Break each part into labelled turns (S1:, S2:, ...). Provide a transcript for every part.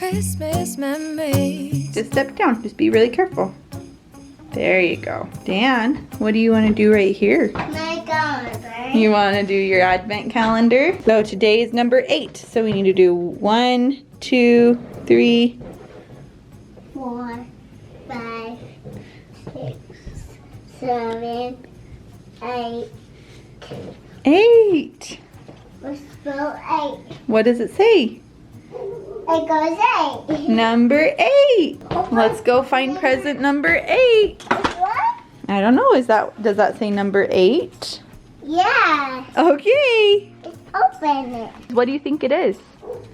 S1: Christmas memories.
S2: Just step down. Just be really careful. There you go. Dan, what do you want to do right here?
S3: My calendar.
S2: You want to do your advent calendar? So today is number 8. So we need to do 1, 2, 3.
S3: 4, 5, 6, 7, 8.
S2: 8.
S3: Let's spell 8.
S2: What does it say?
S3: It goes 8.
S2: Number 8. Let's go find present number 8.
S3: What?
S2: I don't know. Does that say number 8?
S3: Yeah.
S2: Okay.
S3: Let's open it.
S2: What do you think it is?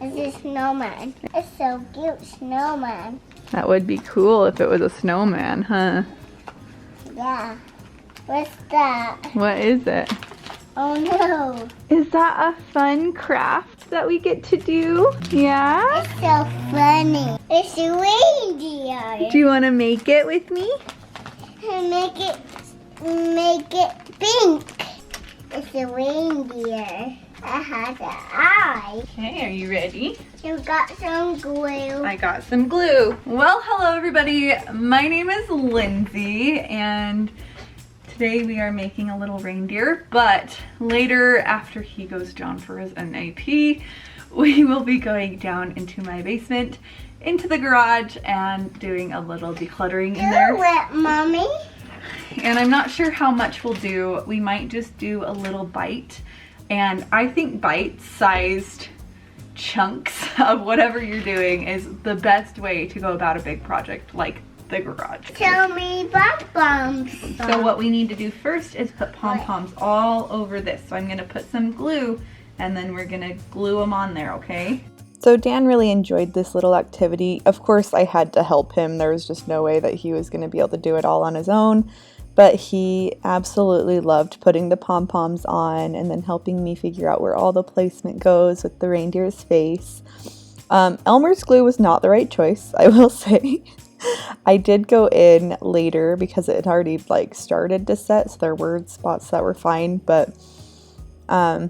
S3: It's a snowman. It's so cute, snowman.
S2: That would be cool if it was a snowman, huh?
S3: Yeah. What's that?
S2: What is it?
S3: Oh no.
S2: Is that a fun craft that we get to do? Yeah?
S3: It's so funny. It's a reindeer.
S2: Do you want to make it with me?
S3: Make it pink. It's a reindeer. It has an eye.
S2: Okay, are you ready?
S3: You got some glue.
S2: I got some glue. Well, hello everybody. My name is Lindsay and today we are making a little reindeer, but later after he goes down for his NAP, we will be going down into my basement, into the garage and doing a little decluttering in there.
S3: Do it, Mommy.
S2: And I'm not sure how much we'll do. We might just do a little bite. And I think bite-sized chunks of whatever you're doing is the best way to go about a big project like the garage.
S3: Tell me pom-poms.
S2: So what we need to do first is put pom-poms all over this. So I'm gonna put some glue and then we're gonna glue them on there, okay? So Dan really enjoyed this little activity. Of course, I had to help him. There was just no way that he was gonna be able to do it all on his own. But he absolutely loved putting the pom-poms on and then helping me figure out where all the placement goes with the reindeer's face. Elmer's glue was not the right choice, I will say. I did go in later because it had already like started to set, so there were spots that were fine, but I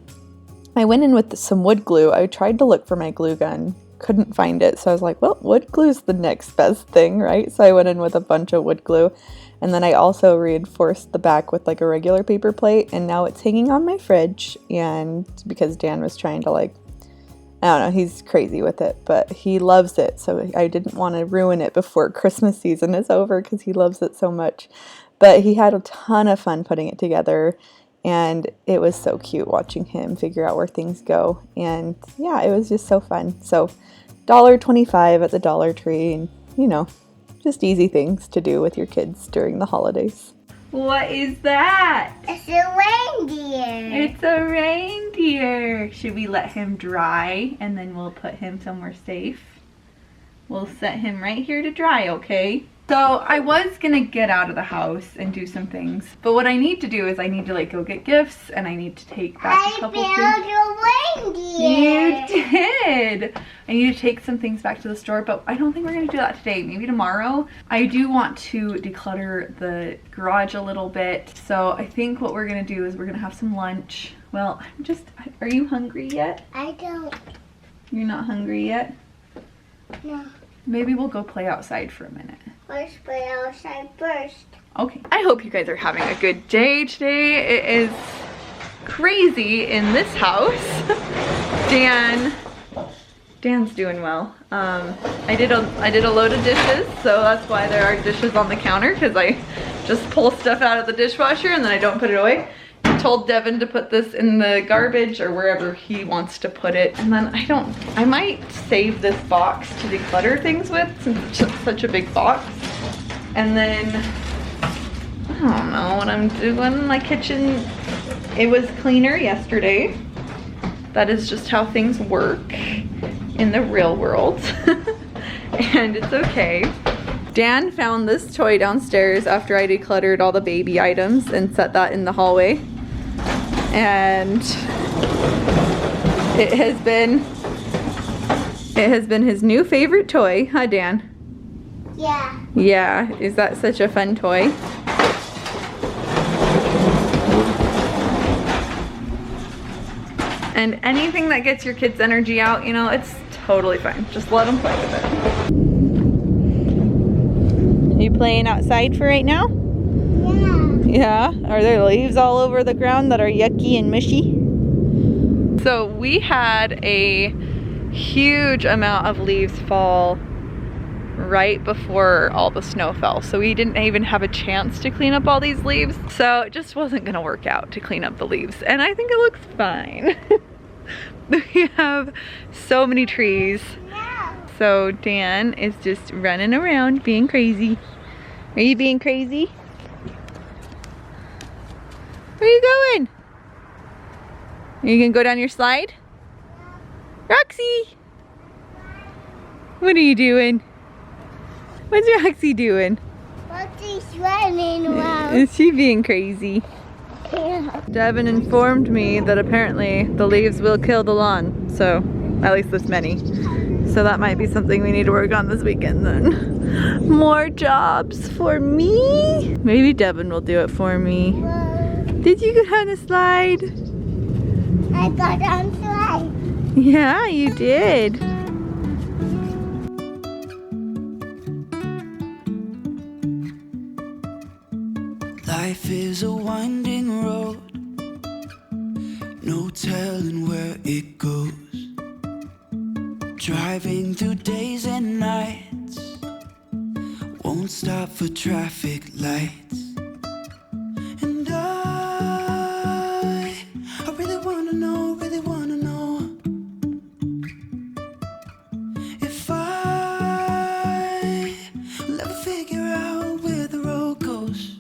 S2: went in with some wood glue. I tried to look for my glue gun, couldn't find it, so I was like, well, wood glue is the next best thing, right? So I went in with a bunch of wood glue, and then I also reinforced the back with like a regular paper plate, and now it's hanging on my fridge, and because Dan was trying to like, I don't know, he's crazy with it, but he loves it, so I didn't want to ruin it before Christmas season is over because he loves it so much. But he had a ton of fun putting it together, and it was so cute watching him figure out where things go. And yeah, it was just so fun. So $1.25 at the Dollar Tree, and you know, just easy things to do with your kids during the holidays. What is that?
S3: It's a reindeer.
S2: It's a reindeer. Should we let him dry and then we'll put him somewhere safe? We'll set him right here to dry, okay? So I was gonna get out of the house and do some things, but what I need to do is I need to like go get gifts and I need to take back a couple things.
S3: I built a reindeer.
S2: You did! I need to take some things back to the store, but I don't think we're gonna do that today, maybe tomorrow. I do want to declutter the garage a little bit, so I think what we're gonna do is we're gonna have some lunch. Well, are you hungry yet?
S3: I don't
S2: You're not hungry yet?
S3: know.
S2: Maybe we'll go play outside for a minute.
S3: Let's play outside first.
S2: Okay. I hope you guys are having a good day today. It is crazy in this house. Dan's doing well. I did a load of dishes, so that's why there are dishes on the counter, because I just pull stuff out of the dishwasher and then I don't put it away. I told Devin to put this in the garbage or wherever he wants to put it, and then I might save this box to declutter things with since it's such a big box. And then I don't know what I'm doing. My kitchen, it was cleaner yesterday. That is just how things work in the real world. And it's okay. Dan found this toy downstairs after I decluttered all the baby items and set that in the hallway. And it has been his new favorite toy, huh Dan?
S3: Yeah.
S2: Yeah, is that such a fun toy? And anything that gets your kids' energy out, you know, it's totally fine. Just let them play with it. Are you playing outside for right now?
S3: Yeah.
S2: Yeah? Are there leaves all over the ground that are yucky and mushy? So we had a huge amount of leaves fall right before all the snow fell. So we didn't even have a chance to clean up all these leaves. So it just wasn't gonna work out to clean up the leaves. And I think it looks fine. We have so many trees. So Dan is just running around being crazy. Are you being crazy? Where are you going? Are you gonna go down your slide? Roxy! What are you doing? What's Roxy doing?
S3: Roxy's running around.
S2: Is she being crazy?
S3: Yeah.
S2: Devin informed me that apparently the leaves will kill the lawn. So, at least this many. So that might be something we need to work on this weekend then. More jobs for me? Maybe Devin will do it for me. Did you go on a slide?
S3: I got on slide.
S2: Yeah, you did.
S4: Life is a winding road, no telling where it goes. Driving through days and nights, won't stop for traffic lights. And I really wanna know if I'll ever figure out where the road goes.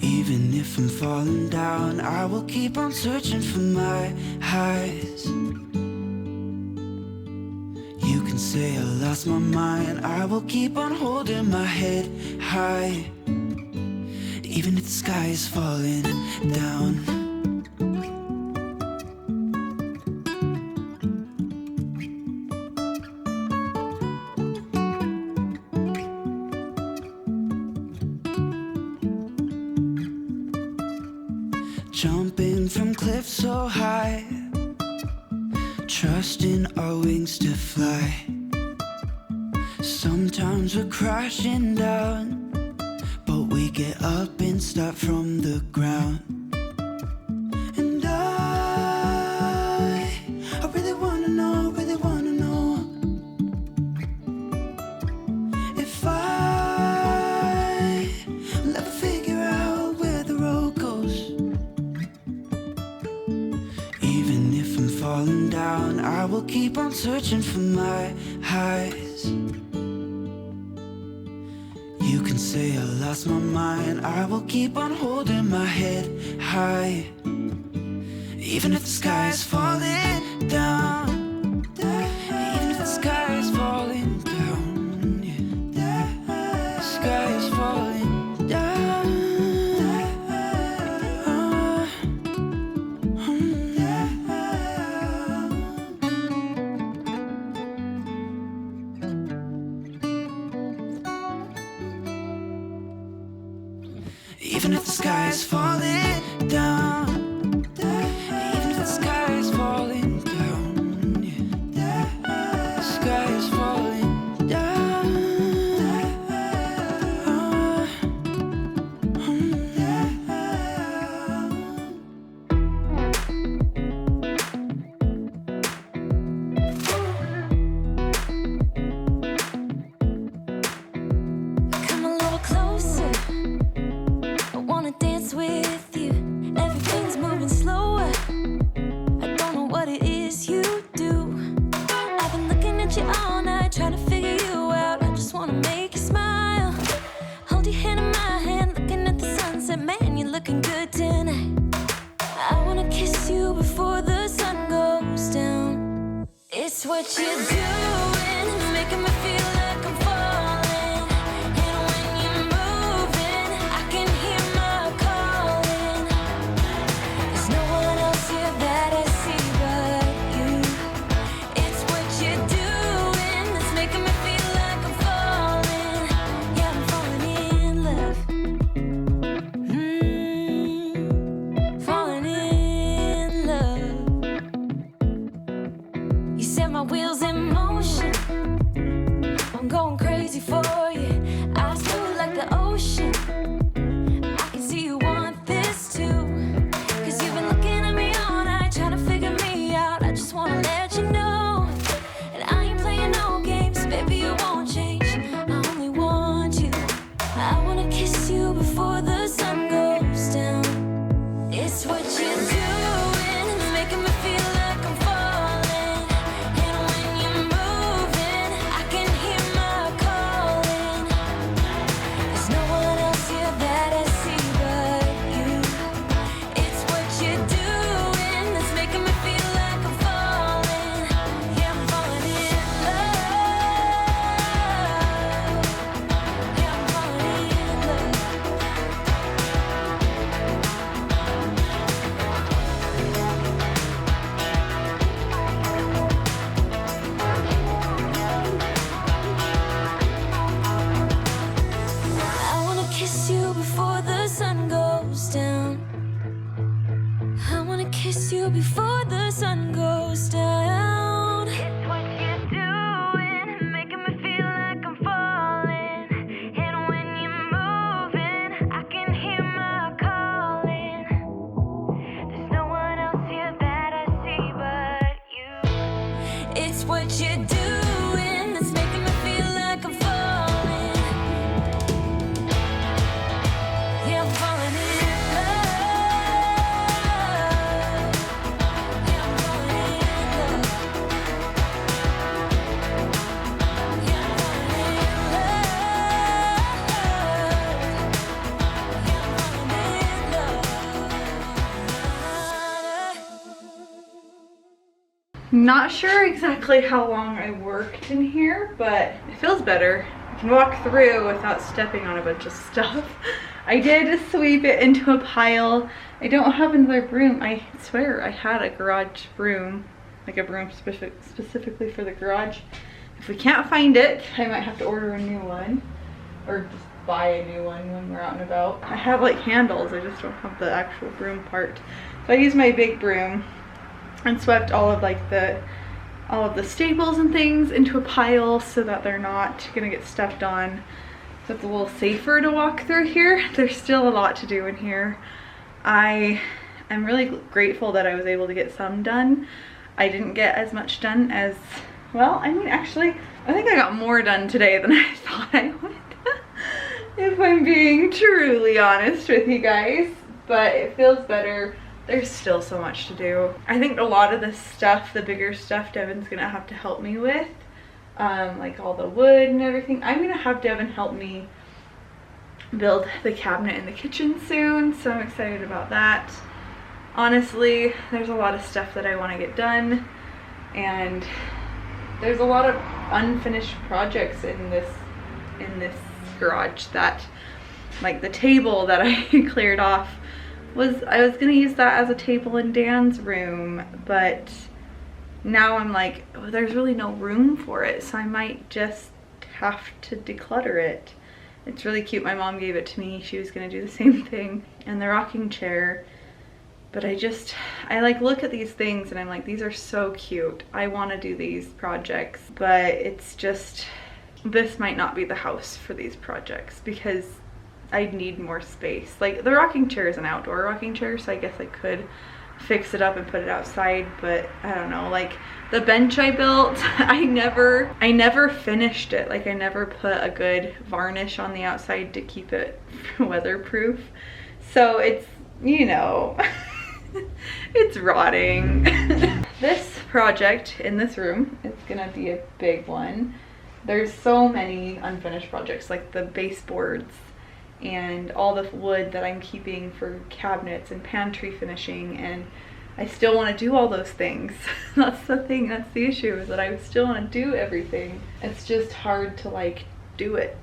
S4: Even if I'm falling down, I will keep on searching for my highs. You can say I lost my mind, I will keep on holding my head high. Even if the sky is falling down. Jumping from cliffs so high, trusting our wings to fly. Sometimes we're crashing down, but we get up and start from the ground. And I really wanna know if I'll ever figure out where the road goes. Even if I'm falling down, I will keep on searching for my highs. You can say I lost my mind, I will keep on holding my head high. Even if the sky is falling down, even if the sky is falling down, yeah. The sky is falling down. Even if the sky is falling down, even if the sky is falling down, yeah. The sky is falling down.
S1: Come a little closer. I wanna dance with you. Everything's moving slower. I don't know what it is you do. I've been looking at you all night, trying to figure you out. I just wanna make you smile. Hold your hand in my hand, looking at the sunset. Man, you're looking good tonight. I wanna kiss you before the sun goes down. It's what you're doing, it's making me feel like I'm falling. And when you're moving, I can hear my calling. There's no one else here that I see but you. It's what you're doing, it's making me feel like I'm falling. Yeah, I'm falling in love. Falling in love. for you. Eyes blue like the ocean. I can see you want this too. 'Cause you've been looking at me all night, trying to figure me out. I just wanna let you know that I ain't playing no games, baby, you won't change. I only want you. I wanna kiss you before the sun goes down. It's what you're doing, it's making me feel like I'm falling. And when you're moving, I can hear my calling. There's no one else here that I see but you. It's what you're doing, it's making me feel like I'm falling. Yeah, I'm falling in love. Yeah, I'm falling in love. I wanna kiss you before the sun goes down. I wanna kiss you before the sun goes down. It's what you're doing, making me feel like I'm falling. And when you're moving, I can hear my calling. There's no one else here that I see but you. It's what you're doing that's making me feel like I'm falling. Yeah, I'm falling in love. Yeah, I'm falling in love. Yeah, I'm falling in love.
S2: Not sure exactly how long I worked in here, but it feels better. I can walk through without stepping on a bunch of stuff. I did sweep it into a pile. I don't have another broom. I swear I had a garage broom, like a broom specifically for the garage. If we can't find it, I might have to order a new one or just buy a new one when we're out and about. I have like handles, I just don't have the actual broom part. So I used my big broom and swept all of the staples and things into a pile so that they're not gonna get stepped on. So it's a little safer to walk through here. There's still a lot to do in here. I am really grateful that I was able to get some done. I didn't get as much done as, well, I mean, actually, I think I got more done today than I thought I would. If I'm being truly honest with you guys, but it feels better. There's still so much to do. I think a lot of the stuff, the bigger stuff, Devin's gonna have to help me with. Like all the wood and everything. I'm gonna have Devin help me build the cabinet in the kitchen soon, so I'm excited about that. Honestly, there's a lot of stuff that I want to get done, and there's a lot of unfinished projects in this garage that, like the table that I cleared off, I was gonna use that as a table in Dan's room, but now I'm like, oh, there's really no room for it, so I might just have to declutter it. It's really cute. My mom gave it to me. She was gonna do the same thing. And the rocking chair, but I like look at these things and I'm like, these are so cute. I want to do these projects, but it's just, this might not be the house for these projects because I need more space. Like the rocking chair is an outdoor rocking chair, so I guess I could fix it up and put it outside, but I don't know. Like the bench I built, I never finished it. Like I never put a good varnish on the outside to keep it weatherproof. So it's, you know, it's rotting. This project in this room, it's gonna be a big one. There's so many unfinished projects, like the baseboards and all the wood that I'm keeping for cabinets and pantry finishing, and I still want to do all those things. That's the thing, that's the issue, is that I still want to do everything. It's just hard to like do it.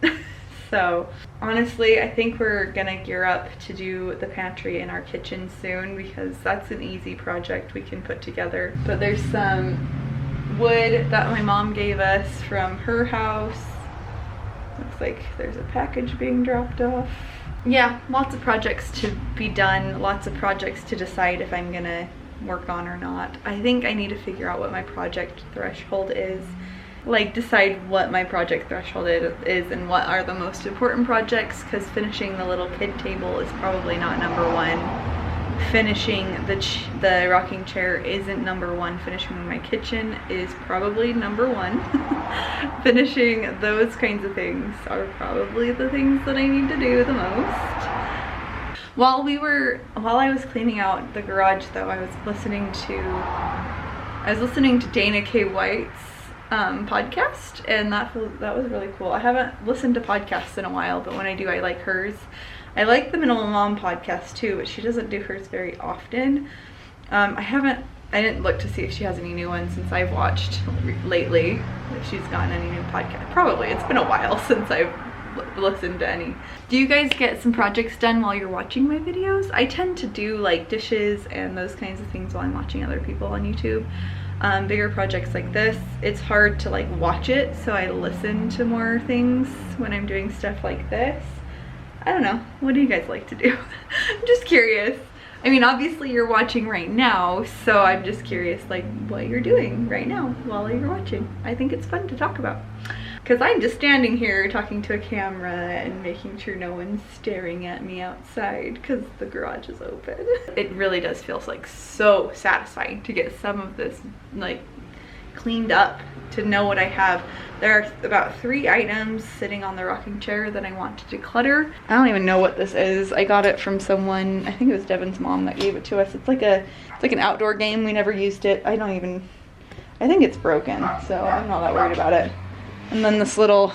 S2: So honestly, I think we're gonna gear up to do the pantry in our kitchen soon because that's an easy project we can put together. But there's some wood that my mom gave us from her house. Looks like there's a package being dropped off. Yeah, lots of projects to be done, lots of projects to decide if I'm gonna work on or not. I think I need to figure out what my project threshold is like decide what my project threshold is and what are the most important projects, because finishing the little kid table is probably not number one. Finishing the rocking chair isn't number one. Finishing my kitchen is probably number one. Finishing those kinds of things are probably the things that I need to do the most. While I was cleaning out the garage though, I was listening to Dana K. White's podcast, and that was really cool. I haven't listened to podcasts in a while, but when I do, I like hers. I like the Minimal Mom podcast too, but she doesn't do hers very often. I didn't look to see if she has any new ones since I've watched lately, if she's gotten any new podcast. Probably, it's been a while since I've listened to any. Do you guys get some projects done while you're watching my videos? I tend to do like dishes and those kinds of things while I'm watching other people on YouTube. Bigger projects like this, it's hard to like watch it, so I listen to more things when I'm doing stuff like this. I don't know, what do you guys like to do? I'm just curious. I mean, obviously you're watching right now, so I'm just curious like what you're doing right now while you're watching. I think it's fun to talk about, because I'm just standing here talking to a camera and making sure no one's staring at me outside because the garage is open. It really does feel like so satisfying to get some of this like cleaned up, to know what I have. There are about 3 items sitting on the rocking chair that I want to declutter. I don't even know what this is. I got it from someone, I think it was Devin's mom that gave it to us. It's like an outdoor game. We never used it. I think it's broken, so I'm not that worried about it. And then this little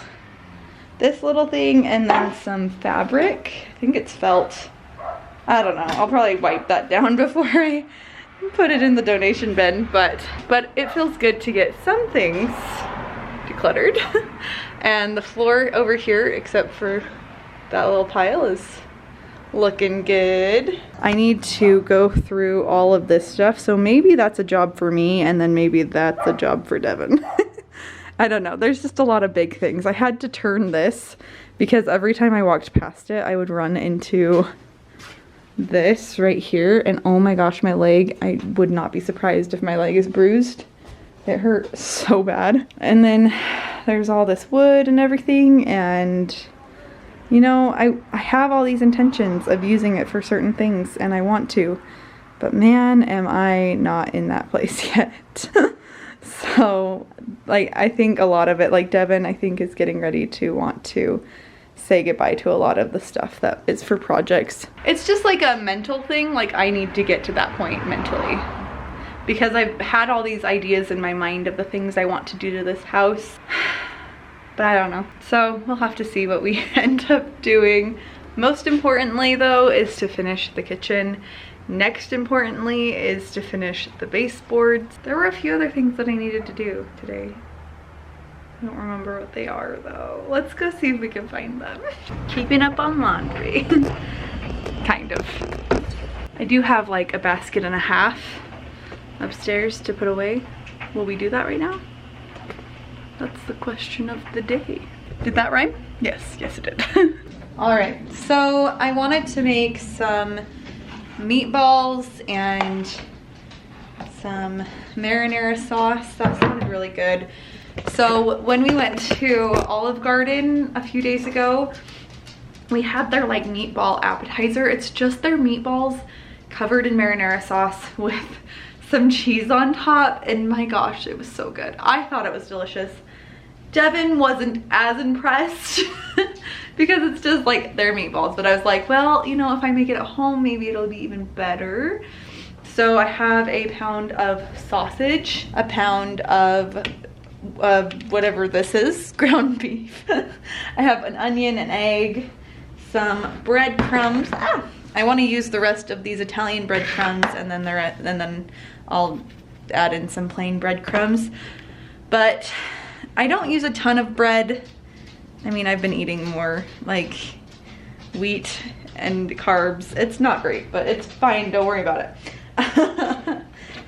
S2: thing, and then some fabric. I think it's felt. I don't know. I'll probably wipe that down before I put it in the donation bin, but it feels good to get some things decluttered. And the floor over here, except for that little pile, is looking good. I need to go through all of this stuff, so maybe that's a job for me, and then maybe that's a job for Devin. I don't know, there's just a lot of big things. I had to turn this because every time I walked past it, I would run into this right here, and oh my gosh, my leg, I would not be surprised if my leg is bruised. It hurt so bad. And then there's all this wood and everything, and you know, I have all these intentions of using it for certain things, and I want to, but man, am I not in that place yet. So like, I think a lot of it, like Devin, I think is getting ready to want to say goodbye to a lot of the stuff that is for projects. It's just like a mental thing. Like, I need to get to that point mentally, because I've had all these ideas in my mind of the things I want to do to this house, but I don't know. So we'll have to see what we end up doing. Most importantly though is to finish the kitchen. Next importantly is to finish the baseboards. There were a few other things that I needed to do today. I don't remember what they are though. Let's go see if we can find them. Keeping up on laundry. Kind of. I do have like a basket and a half upstairs to put away. Will we do that right now? That's the question of the day. Did that rhyme? Yes, yes it did. All right, so I wanted to make some meatballs and some marinara sauce. That sounded really good. So when we went to Olive Garden a few days ago, we had their like meatball appetizer. It's just their meatballs covered in marinara sauce with some cheese on top, and my gosh, it was so good. I thought it was delicious. Devin wasn't as impressed because it's just like their meatballs, but I was like, well, you know, if I make it at home, maybe it'll be even better. So I have a pound of sausage, a pound of whatever this is, ground beef. I have an onion, an egg, some breadcrumbs. I want to use the rest of these Italian breadcrumbs, and then I'll add in some plain breadcrumbs. But I don't use a ton of bread. I mean, I've been eating more like wheat and carbs. It's not great, but it's fine, don't worry about it.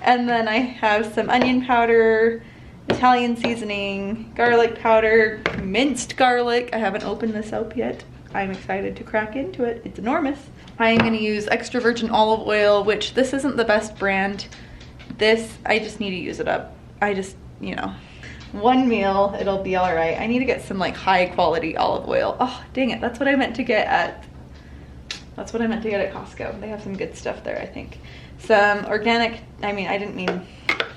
S2: And then I have some onion powder, Italian seasoning, garlic powder, minced garlic. I haven't opened this up yet. I'm excited to crack into it. It's enormous. I am gonna use extra virgin olive oil, which this isn't the best brand. This, I just need to use it up. I just, you know. one meal, it'll be all right. I need to get some like high quality olive oil. Oh, dang it. That's what I meant to get at Costco. They have some good stuff there, I think. Some organic, I mean, I didn't mean,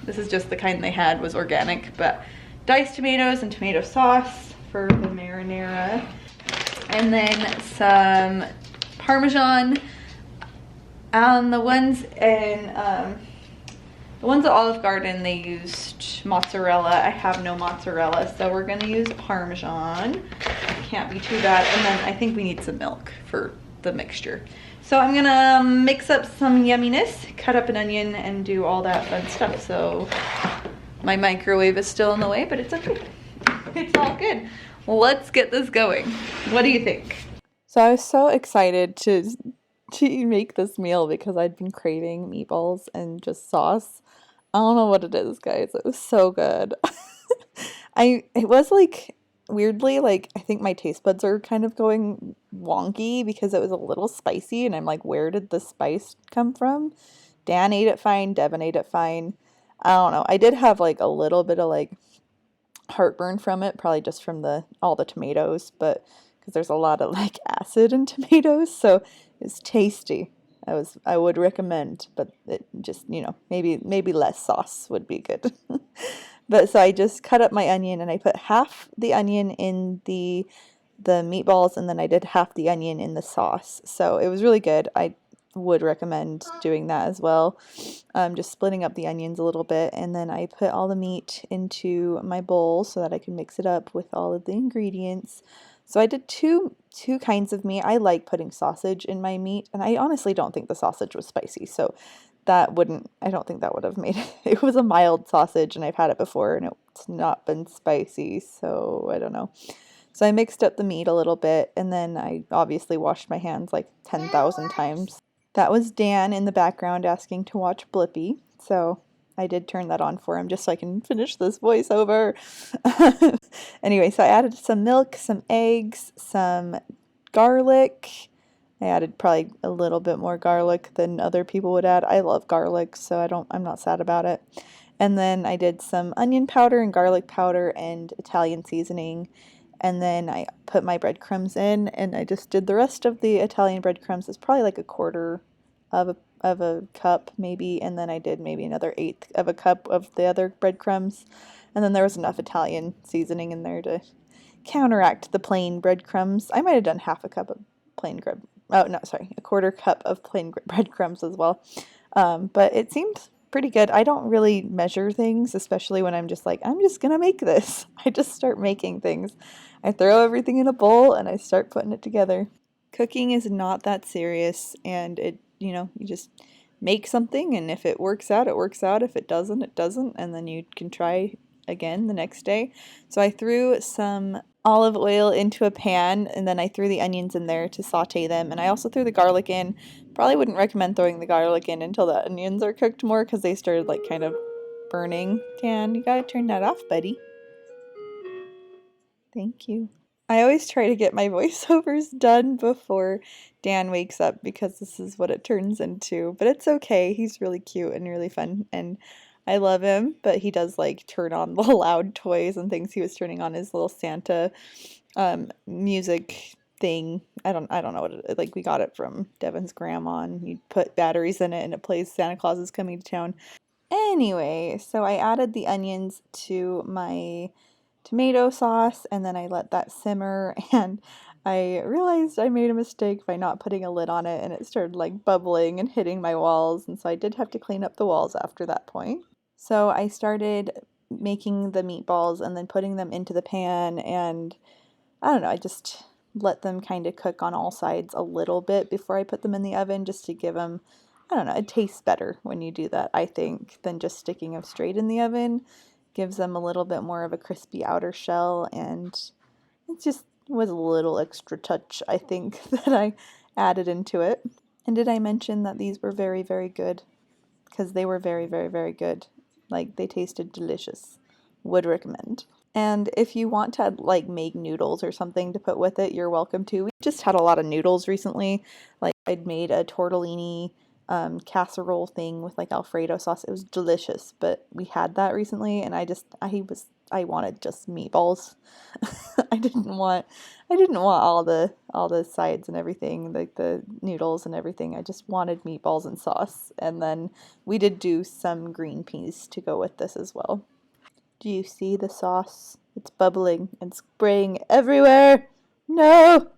S2: this is just the kind they had was organic, but diced tomatoes and tomato sauce for the marinara. And then some Parmesan. The ones at Olive Garden, they used mozzarella. I have no mozzarella, so we're gonna use Parmesan. Can't be too bad. And then I think we need some milk for the mixture. So I'm gonna mix up some yumminess, cut up an onion, and do all that fun stuff. So my microwave is still in the way, but it's okay. It's all good. Let's get this going. What do you think? So I was so excited to make this meal because I'd been craving meatballs and just sauce. I don't know what it is, guys. It was so good. It was like weirdly, like, I think my taste buds are kind of going wonky because it was a little spicy, and I'm like, where did the spice come from? Dan ate it fine, Devin ate it fine. I don't know. I did have like a little bit of like heartburn from it, probably just from all the tomatoes, but because there's a lot of like acid in tomatoes, so it's tasty. I would recommend, but it just, you know, maybe less sauce would be good. But so I just cut up my onion, and I put half the onion in the meatballs, and then I did half the onion in the sauce. So it was really good. I would recommend doing that as well. Just splitting up the onions a little bit, and then I put all the meat into my bowl so that I can mix it up with all of the ingredients. So I did two kinds of meat. I like putting sausage in my meat, and I honestly don't think the sausage was spicy, so I don't think that would have made it. It was a mild sausage, and I've had it before, and it's not been spicy, so I don't know. So I mixed up the meat a little bit, and then I obviously washed my hands like 10,000 times. That was Dan in the background asking to watch Blippi, so I did turn that on for him just so I can finish this voiceover. Anyway, so I added some milk, some eggs, some garlic. I added probably a little bit more garlic than other people would add. I love garlic, so I'm not sad about it. And then I did some onion powder and garlic powder and Italian seasoning. And then I put my breadcrumbs in, and I just did the rest of the Italian breadcrumbs. It's probably like a quarter of a cup maybe, and then I did maybe another eighth of a cup of the other breadcrumbs. And then there was enough Italian seasoning in there to counteract the plain breadcrumbs. I might have done half a cup of a quarter cup of plain breadcrumbs as well. But it seemed pretty good. I don't really measure things, especially when I'm just like, I'm just gonna make this. I just start making things. I throw everything in a bowl and I start putting it together. Cooking is not that serious, and you just make something, and if it works out, it works out. If it doesn't, it doesn't, and then you can try again the next day. So I threw some olive oil into a pan, and then I threw the onions in there to saute them, and I also threw the garlic in. Probably wouldn't recommend throwing the garlic in until the onions are cooked more, because they started like kind of burning. Dan, you gotta turn that off, buddy. Thank you. I always try to get my voiceovers done before Dan wakes up, because this is what it turns into. But it's okay. He's really cute and really fun, and I love him, but he does like turn on the loud toys and things. He was turning on his little Santa music thing. I don't know what it is. Like, we got it from Devin's grandma, and you put batteries in it and it plays Santa Claus is Coming to Town. Anyway, so I added the onions to my tomato sauce, and then I let that simmer, and I realized I made a mistake by not putting a lid on it, and it started like bubbling and hitting my walls, and so I did have to clean up the walls after that point. So I started making the meatballs and then putting them into the pan, and I don't know, I just let them kind of cook on all sides a little bit before I put them in the oven, just to give them, I don't know, it tastes better when you do that, I think, than just sticking them straight in the oven. Gives them a little bit more of a crispy outer shell, and it just was a little extra touch, I think, that I added into it. And did I mention that these were very, very good? Because they were very, very, very good. Like, they tasted delicious. Would recommend. And if you want to like make noodles or something to put with it, you're welcome to. We just had a lot of noodles recently. Like, I'd made a tortellini casserole thing with like Alfredo sauce. It was delicious, but we had that recently, and I was I wanted just meatballs. I didn't want all the sides and everything, like the noodles and everything. I just wanted meatballs and sauce. And then we did do some green peas to go with this as well. Do you see the sauce? It's bubbling and spraying everywhere. No!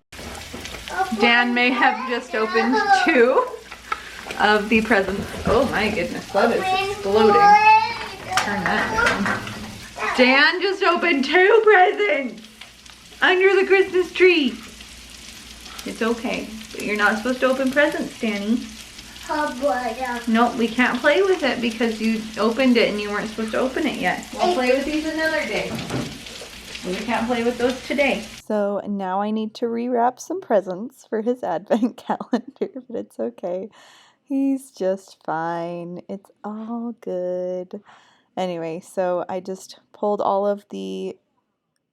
S2: Dan may have just opened 2 of the presents. Oh my goodness, that is exploding. Turn that down. Dan just opened 2 presents under the Christmas tree. It's okay, but you're not supposed to open presents, Danny. Nope, we can't play with it because you opened it and you weren't supposed to open it yet. We'll play with these another day. We can't play with those today. So now I need to rewrap some presents for his advent calendar, but it's okay. He's just fine. It's all good. Anyway, so I just pulled all of the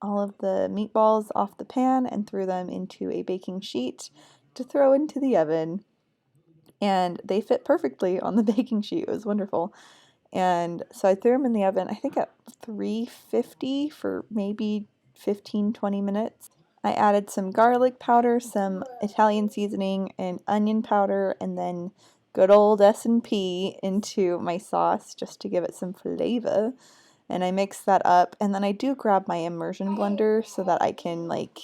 S2: meatballs off the pan and threw them into a baking sheet to throw into the oven. And they fit perfectly on the baking sheet. It was wonderful. And so I threw them in the oven, I think at 350 for maybe 15-20 minutes. I added some garlic powder, some Italian seasoning, and onion powder, and then good old S&P into my sauce just to give it some flavor. And I mix that up, and then I do grab my immersion blender so that I can, like,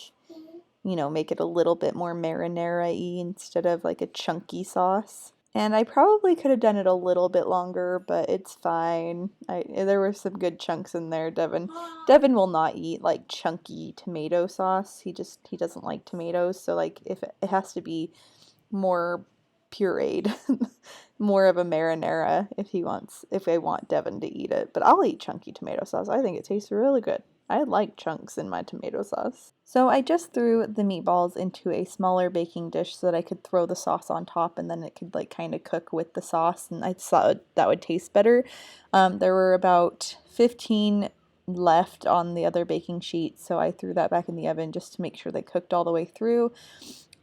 S2: you know, make it a little bit more marinara-y instead of like a chunky sauce. And I probably could have done it a little bit longer, but it's fine. There were some good chunks in there. Devin will not eat like chunky tomato sauce. He doesn't like tomatoes, so like if it has to be more pureed, more of a marinara if I want Devin to eat it. But I'll eat chunky tomato sauce. I think it tastes really good. I like chunks in my tomato sauce. So I just threw the meatballs into a smaller baking dish so that I could throw the sauce on top and then it could like kind of cook with the sauce, and I thought that would taste better. There were about 15 left on the other baking sheet, so I threw that back in the oven just to make sure they cooked all the way through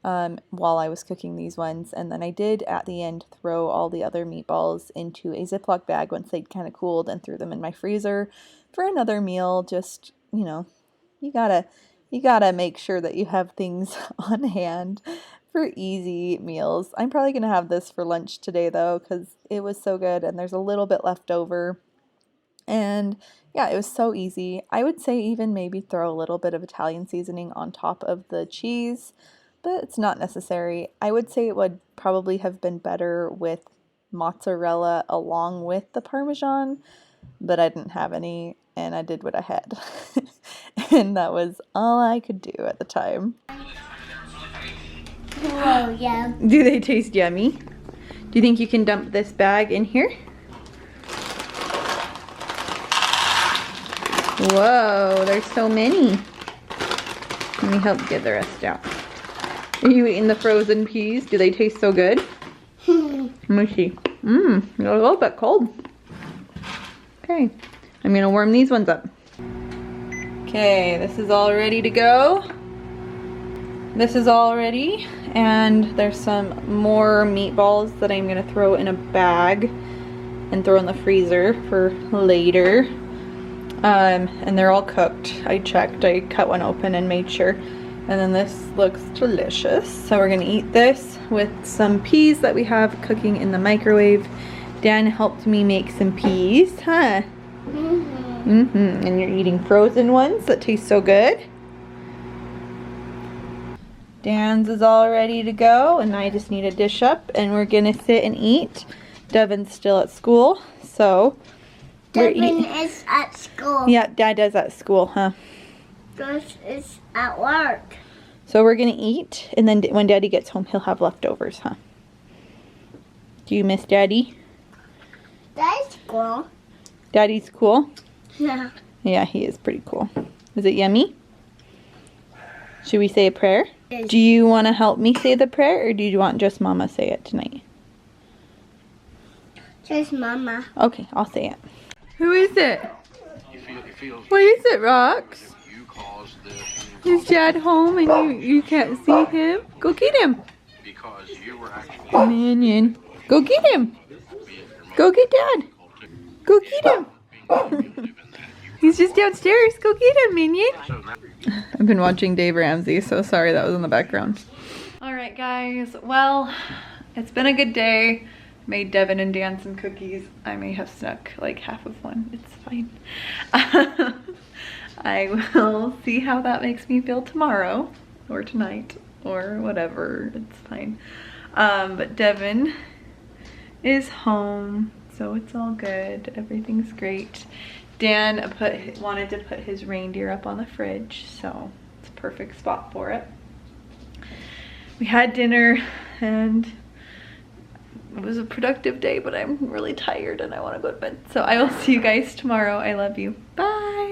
S2: while I was cooking these ones. And then I did at the end throw all the other meatballs into a Ziploc bag once they'd kind of cooled and threw them in my freezer for another meal. Just, you know, you gotta make sure that you have things on hand for easy meals. I'm probably gonna have this for lunch today though, because it was so good and there's a little bit left over. And yeah, it was so easy. I would say even maybe throw a little bit of Italian seasoning on top of the cheese, but it's not necessary. I would say it would probably have been better with mozzarella along with the Parmesan, but I didn't have any and I did what I had. And that was all I could do at the time.
S3: Oh, yeah.
S2: Do they taste yummy? Do you think you can dump this bag in here? Whoa, there's so many. Let me help get the rest out. Are you eating the frozen peas? Do they taste so good? Let me see. They're a little bit cold. Okay, I'm gonna warm these ones up. Okay, this is all ready to go. This is all ready, and there's some more meatballs that I'm gonna throw in a bag and throw in the freezer for later. And they're all cooked. I checked, I cut one open and made sure. And then this looks delicious. So we're gonna eat this with some peas that we have cooking in the microwave. Dan helped me make some peas, huh? And you're eating frozen ones that taste so good. Dan's is all ready to go, and I just need a dish up, and we're gonna sit and eat. Devin's still at school, so
S3: Devin is at school.
S2: Yeah, Dad is at school, huh?
S3: Gus is at work.
S2: So we're gonna eat, and then when Daddy gets home, he'll have leftovers, huh? Do you miss Daddy?
S3: That's cool.
S2: Daddy's cool?
S3: Yeah.
S2: Yeah, he is pretty cool. Is it yummy? Should we say a prayer?
S3: Yes.
S2: Do you want to help me say the prayer, or do you want just Mama say it tonight?
S3: Just Mama.
S2: Okay, I'll say it. Who is it? What is it, Rox? Is Dad home and you can't see him? Go get him. Minion. Go get him. Go get Dad. Go get him. He's just downstairs. Go get him, minion. I've been watching Dave Ramsey, so sorry that was in the background. Alright guys, well, it's been a good day. Made Devin and Dan some cookies. I may have snuck like half of one. It's fine. I will see how that makes me feel tomorrow or tonight or whatever. It's fine. But Devin is home, so it's all good. Everything's great. Dan wanted to put his reindeer up on the fridge, so it's a perfect spot for it. We had dinner and it was a productive day, but I'm really tired and I want to go to bed. So I will see you guys tomorrow. I love you. Bye.